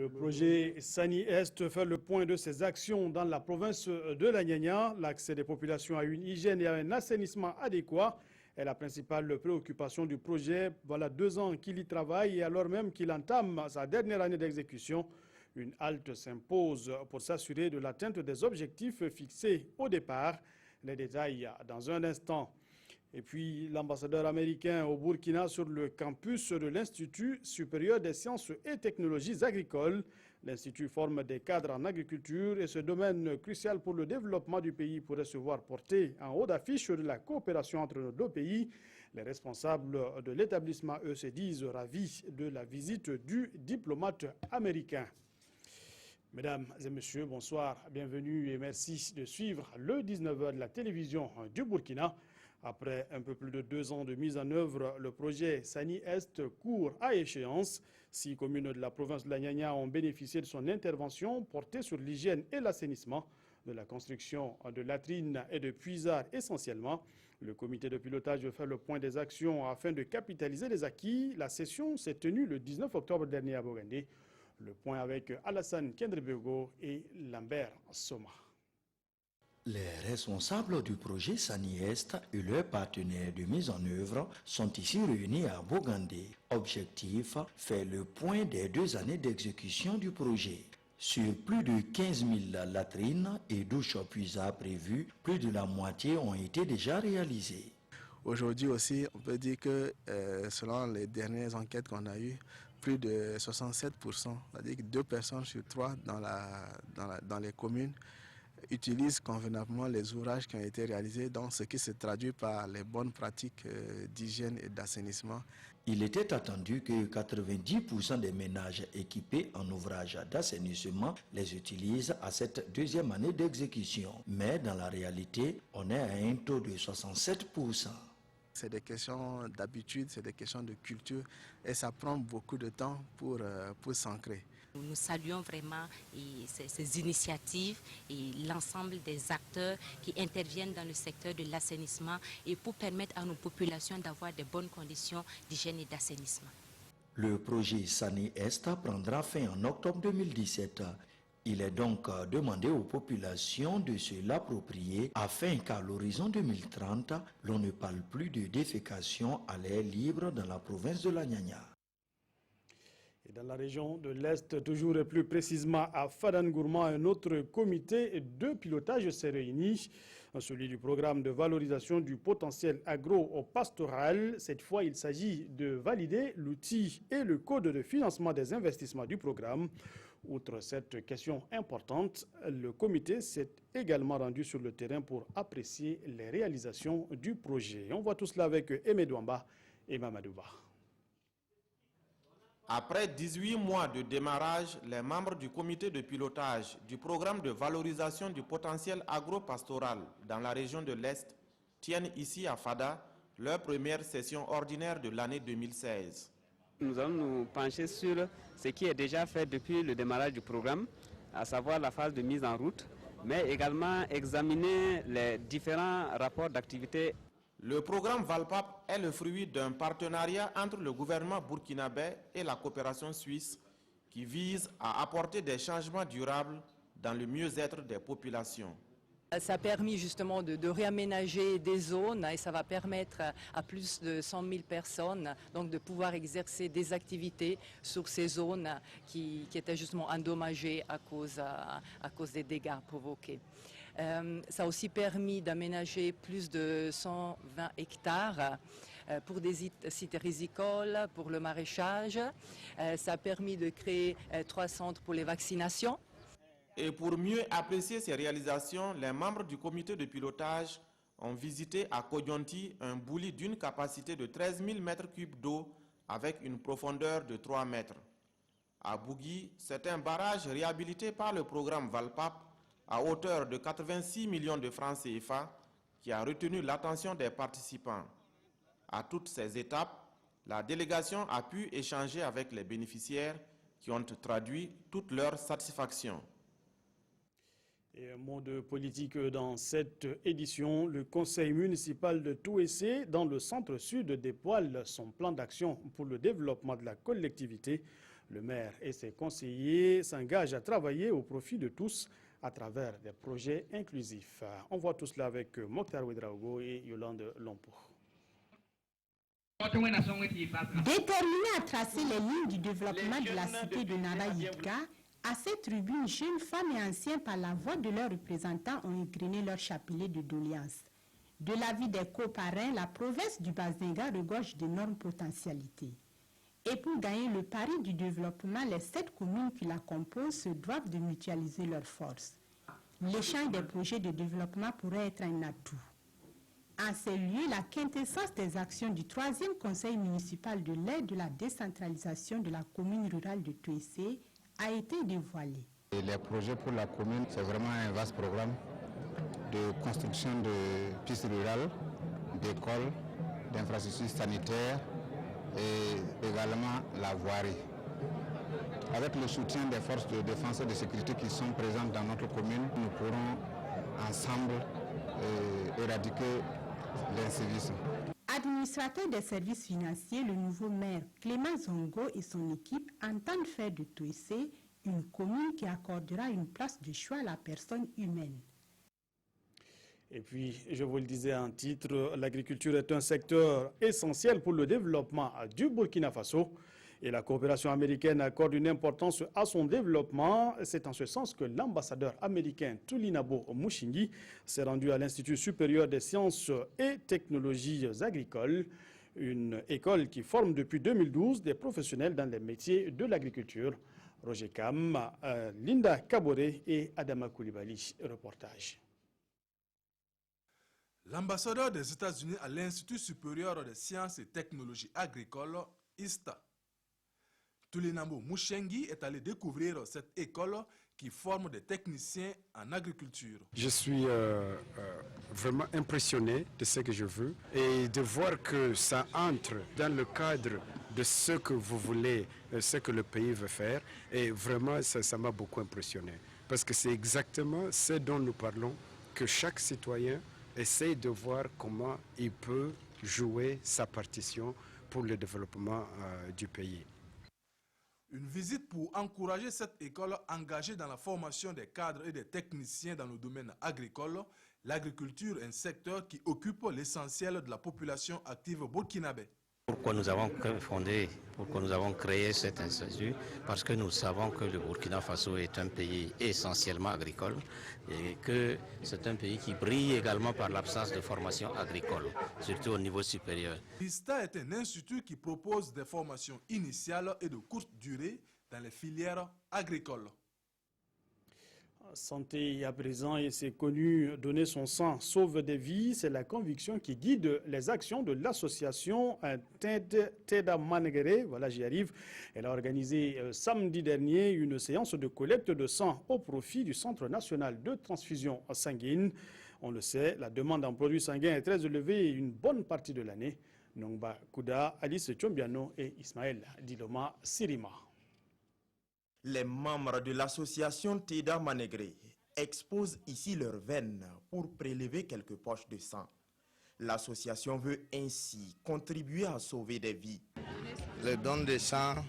Le projet Sani Est fait le point de ses actions dans la province de la Nyanya. L'accès des populations à une hygiène et à un assainissement adéquat est la principale préoccupation du projet. Voilà 2 ans qu'il y travaille et alors même qu'il entame sa dernière année d'exécution, une halte s'impose pour s'assurer de l'atteinte des objectifs fixés au départ. Les détails dans un instant. Et puis l'ambassadeur américain au Burkina sur le campus de l'Institut supérieur des sciences et technologies agricoles. L'Institut forme des cadres en agriculture et ce domaine crucial pour le développement du pays pourrait se voir porté en haut d'affiche de la coopération entre nos 2 pays. Les responsables de l'établissement, eux, se disent ravis de la visite du diplomate américain. Mesdames et messieurs, bonsoir, bienvenue et merci de suivre le 19h de la télévision du Burkina. Après un peu plus de 2 ans de mise en œuvre, le projet Sani Est court à échéance. 6 communes de la province de la Nyanya ont bénéficié de son intervention portée sur l'hygiène et l'assainissement, de la construction de latrines et de puisards essentiellement. Le comité de pilotage fait le point des actions afin de capitaliser les acquis. La session s'est tenue le 19 octobre dernier à Bogandé. Le point avec Alassane Kendrebego et Lambert Soma. Les responsables du projet Sani Est et leurs partenaires de mise en œuvre sont ici réunis à Bogandé. Objectif, faire le point des 2 années d'exécution du projet. Sur plus de 15 000 latrines et douches puisards prévues, plus de la moitié ont été déjà réalisées. Aujourd'hui aussi, on peut dire que selon les dernières enquêtes qu'on a eues, plus de 67%, c'est-à-dire que 2 personnes sur 3 dans les communes utilisent convenablement les ouvrages qui ont été réalisés, donc ce qui se traduit par les bonnes pratiques d'hygiène et d'assainissement. Il était attendu que 90% des ménages équipés en ouvrages d'assainissement les utilisent à cette 2e année d'exécution. Mais dans la réalité, on est à un taux de 67%. C'est des questions d'habitude, c'est des questions de culture et ça prend beaucoup de temps pour s'ancrer. Nous saluons vraiment ces initiatives et l'ensemble des acteurs qui interviennent dans le secteur de l'assainissement et pour permettre à nos populations d'avoir de bonnes conditions d'hygiène et d'assainissement. Le projet Sani Est prendra fin en octobre 2017. Il est donc demandé aux populations de se l'approprier afin qu'à l'horizon 2030, l'on ne parle plus de défécation à l'air libre dans la province de la Nyanya. Et dans la région de l'Est, toujours et plus précisément à Fadangourma, un autre comité de pilotage s'est réuni, celui du programme de valorisation du potentiel agro-pastoral. Cette fois, il s'agit de valider l'outil et le code de financement des investissements du programme. Outre cette question importante, le comité s'est également rendu sur le terrain pour apprécier les réalisations du projet. On voit tout cela avec Aimé Douamba et Mamadouba. Après 18 mois de démarrage, les membres du comité de pilotage du programme de valorisation du potentiel agro-pastoral dans la région de l'Est tiennent ici à Fada leur première session ordinaire de l'année 2016. Nous allons nous pencher sur ce qui est déjà fait depuis le démarrage du programme, à savoir la phase de mise en route, mais également examiner les différents rapports d'activité. Le programme Valpap est le fruit d'un partenariat entre le gouvernement burkinabé et la coopération suisse qui vise à apporter des changements durables dans le mieux-être des populations. Ça a permis justement de réaménager des zones et ça va permettre à plus de 100 000 personnes donc de pouvoir exercer des activités sur ces zones qui étaient justement endommagées à cause des dégâts provoqués. Ça a aussi permis d'aménager plus de 120 hectares pour des sites rizicoles, pour le maraîchage. Ça a permis de créer 3 centres pour les vaccinations. Et pour mieux apprécier ces réalisations, les membres du comité de pilotage ont visité à Kodjonti un bouli d'une capacité de 13 000 m3 d'eau avec une profondeur de 3 mètres. À Bougui, c'est un barrage réhabilité par le programme Valpap à hauteur de 86 millions de francs CFA qui a retenu l'attention des participants. À toutes ces étapes, la délégation a pu échanger avec les bénéficiaires qui ont traduit toute leur satisfaction. Et un mot de politique dans cette édition. Le conseil municipal de Touessé, dans le centre-sud, déploie son plan d'action pour le développement de la collectivité. Le maire et ses conseillers s'engagent à travailler au profit de tous à travers des projets inclusifs. On voit tout cela avec Mokhtar Ouedraogo et Yolande Lompo. Déterminé à tracer les lignes du développement de la cité de Nara Yipga, à cette tribune, jeunes femmes et anciens, par la voix de leurs représentants, ont égrené leur chapelet de doléances. De l'avis des coparrains, la province du Bazenga regorge d'énormes potentialités. Et pour gagner le pari du développement, les 7 communes qui la composent se doivent de mutualiser leurs forces. L'échange des projets de développement pourrait être un atout. En ces lieux, la quintessence des actions du 3e conseil municipal de l'aide de la décentralisation de la commune rurale de Touessé a été dévoilée. Les projets pour la commune, c'est vraiment un vaste programme de construction de pistes rurales, d'écoles, d'infrastructures sanitaires et également la voirie. Avec le soutien des forces de défense et de sécurité qui sont présentes dans notre commune, nous pourrons ensemble éradiquer l'incivisme. Administrateur des services financiers, le nouveau maire Clément Zongo et son équipe entendent faire de Touessé une commune qui accordera une place de choix à la personne humaine. Et puis, je vous le disais en titre, l'agriculture est un secteur essentiel pour le développement du Burkina Faso. Et la coopération américaine accorde une importance à son développement. C'est en ce sens que l'ambassadeur américain Tulinabo Mushingi s'est rendu à l'Institut supérieur des sciences et technologies agricoles, une école qui forme depuis 2012 des professionnels dans les métiers de l'agriculture. Roger Kam, Linda Kaboré et Adama Koulibaly. Reportage. L'ambassadeur des États-Unis à l'Institut supérieur des sciences et technologies agricoles, ISTA, Tulinabo Mushingi, est allé découvrir cette école qui forme des techniciens en agriculture. Je suis vraiment impressionné de ce que je veux et de voir que ça entre dans le cadre de ce que vous voulez, ce que le pays veut faire. Et vraiment, ça m'a beaucoup impressionné. Parce que c'est exactement ce dont nous parlons, que chaque citoyen essaye de voir comment il peut jouer sa partition pour le développement du pays. Une visite pour encourager cette école engagée dans la formation des cadres et des techniciens dans le domaine agricole. L'agriculture est un secteur qui occupe l'essentiel de la population active burkinabé. Pourquoi nous avons créé cet institut? Parce que nous savons que le Burkina Faso est un pays essentiellement agricole et que c'est un pays qui brille également par l'absence de formation agricole, surtout au niveau supérieur. ISTA est un institut qui propose des formations initiales et de courte durée dans les filières agricoles. Santé à présent, et c'est connu, donner son sang sauve des vies, c'est la conviction qui guide les actions de l'association Teda Manegere. Voilà, j'y arrive. Elle a organisé samedi dernier une séance de collecte de sang au profit du Centre national de transfusion sanguine. On le sait, la demande en produits sanguins est très élevée une bonne partie de l'année. Nongba Kouda, Alice Tchombiano et Ismaël Diloma Sirima. Les membres de l'association Teda Manegre exposent ici leurs veines pour prélever quelques poches de sang. L'association veut ainsi contribuer à sauver des vies. Le don de sang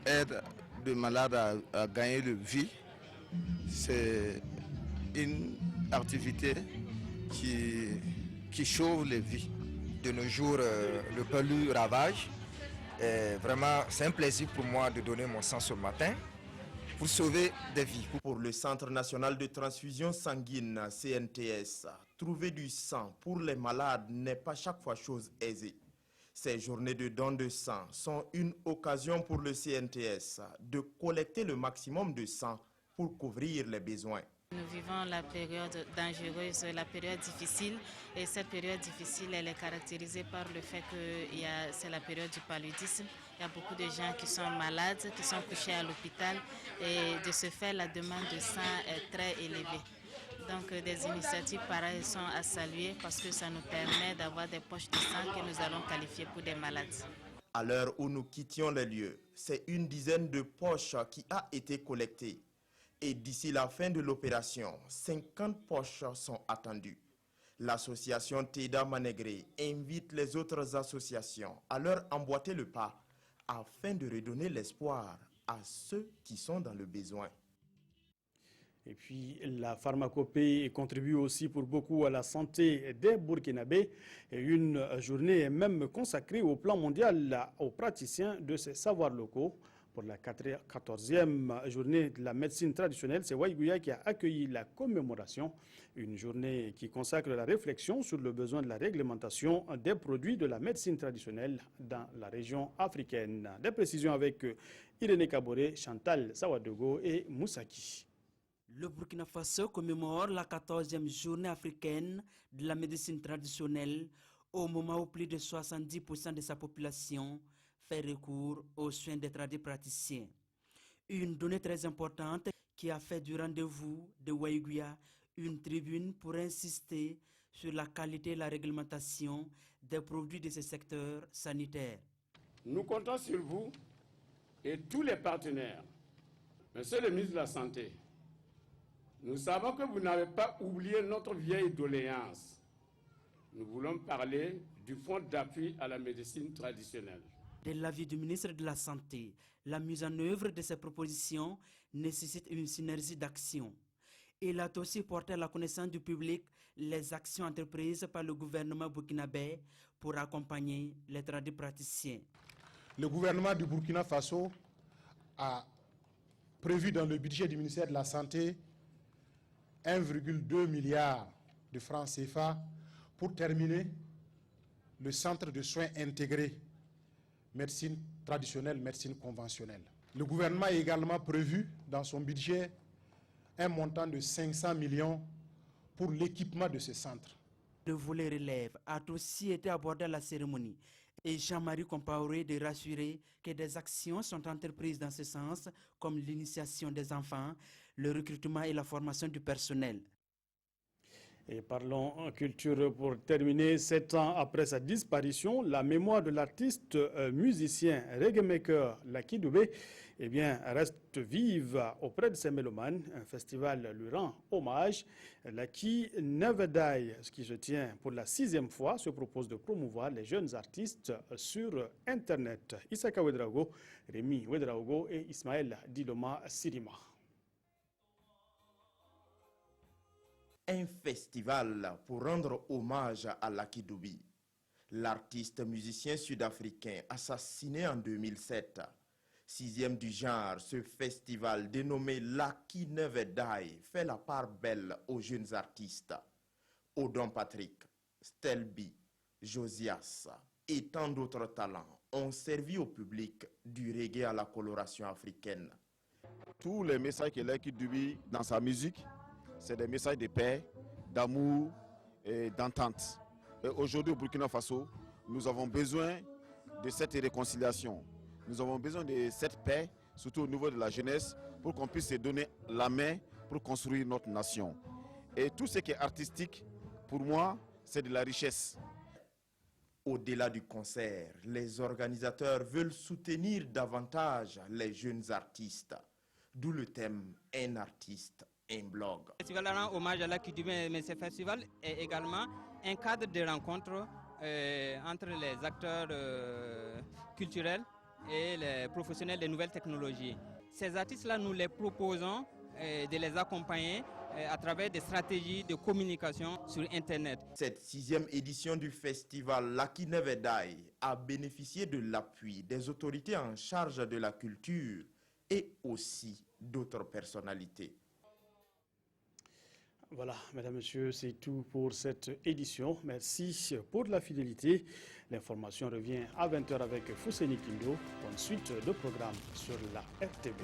aide les malades à gagner de vie. C'est une activité qui sauve les vies. De nos jours, le palu ravage. Vraiment, c'est un plaisir pour moi de donner mon sang ce matin pour sauver des vies. Pour le Centre national de transfusion sanguine, CNTS, trouver du sang pour les malades n'est pas chaque fois chose aisée. Ces journées de don de sang sont une occasion pour le CNTS de collecter le maximum de sang pour couvrir les besoins. Nous vivons la période dangereuse, la période difficile, et cette période difficile, elle est caractérisée par le fait que c'est la période du paludisme. Il y a beaucoup de gens qui sont malades, qui sont couchés à l'hôpital, et de ce fait, la demande de sang est très élevée. Donc des initiatives pareilles sont à saluer parce que ça nous permet d'avoir des poches de sang que nous allons qualifier pour des malades. À l'heure où nous quittions les lieux, c'est une dizaine de poches qui a été collectée. Et d'ici la fin de l'opération, 50 poches sont attendues. L'association Teda Manegre invite les autres associations à leur emboîter le pas afin de redonner l'espoir à ceux qui sont dans le besoin. Et puis, la pharmacopée contribue aussi pour beaucoup à la santé des Burkinabés. Et une journée est même consacrée au plan mondial aux praticiens de ces savoirs locaux. Pour la 14e journée de la médecine traditionnelle, c'est Waïgouya qui a accueilli la commémoration. Une journée qui consacre la réflexion sur le besoin de la réglementation des produits de la médecine traditionnelle dans la région africaine. Des précisions avec Irénée Kaboré, Chantal Sawadogo et Moussaki. Le Burkina Faso commémore la 14e journée africaine de la médecine traditionnelle au moment où plus de 70% de sa population fait recours aux soins des tradipraticiens. Une donnée très importante qui a fait du rendez-vous de Waïgouya une tribune pour insister sur la qualité et la réglementation des produits de ce secteur sanitaire. Nous comptons sur vous et tous les partenaires. Monsieur le ministre de la Santé, nous savons que vous n'avez pas oublié notre vieille doléance. Nous voulons parler du fonds d'appui à la médecine traditionnelle. De l'avis du ministre de la Santé, la mise en œuvre de ces propositions nécessite une synergie d'action. Il a aussi porté à la connaissance du public les actions entreprises par le gouvernement burkinabé pour accompagner les tradipraticiens. Le gouvernement du Burkina Faso a prévu dans le budget du ministère de la Santé 1,2 milliard de francs CFA pour terminer le centre de soins intégrés médecine traditionnelle, médecine conventionnelle. Le gouvernement a également prévu dans son budget un montant de 500 millions pour l'équipement de ce centre. Le volet relève a aussi été abordé à la cérémonie et Jean-Marie Compaoré de rassurer que des actions sont entreprises dans ce sens, comme l'initiation des enfants, le recrutement et la formation du personnel. Et parlons culture pour terminer. 7 ans après sa disparition, la mémoire de l'artiste musicien reggae-maker Lucky Dubé reste vive auprès de ses mélomanes. Un festival lui rend hommage. Lucky Never Die, ce qui se tient pour la 6e fois, se propose de promouvoir les jeunes artistes sur Internet. Isaka Ouedraogo, Rémi Ouedraogo et Ismaël Diloma Sirima. Un festival pour rendre hommage à Lucky Dube, l'artiste musicien sud-africain assassiné en 2007. 6e du genre, ce festival dénommé Lucky Never Die fait la part belle aux jeunes artistes. Odon Patrick, Stelby, Josias et tant d'autres talents ont servi au public du reggae à la coloration africaine. Tous les messages que Lucky Dube dans sa musique, c'est des messages de paix, d'amour et d'entente. Et aujourd'hui au Burkina Faso, nous avons besoin de cette réconciliation. Nous avons besoin de cette paix, surtout au niveau de la jeunesse, pour qu'on puisse se donner la main pour construire notre nation. Et tout ce qui est artistique, pour moi, c'est de la richesse. Au-delà du concert, les organisateurs veulent soutenir davantage les jeunes artistes. D'où le thème « Un artiste, un blog ». Le festival rend hommage à Lucky Dube, mais ce festival est également un cadre de rencontre entre les acteurs culturels et les professionnels des nouvelles technologies. Ces artistes-là, nous les proposons de les accompagner à travers des stratégies de communication sur Internet. Cette 6e édition du festival Lucky Never Die a bénéficié de l'appui des autorités en charge de la culture et aussi d'autres personnalités. Voilà, mesdames, messieurs, c'est tout pour cette édition. Merci pour la fidélité. L'information revient à 20h avec Fousseni Kindo. Bonne suite de programme sur la RTB.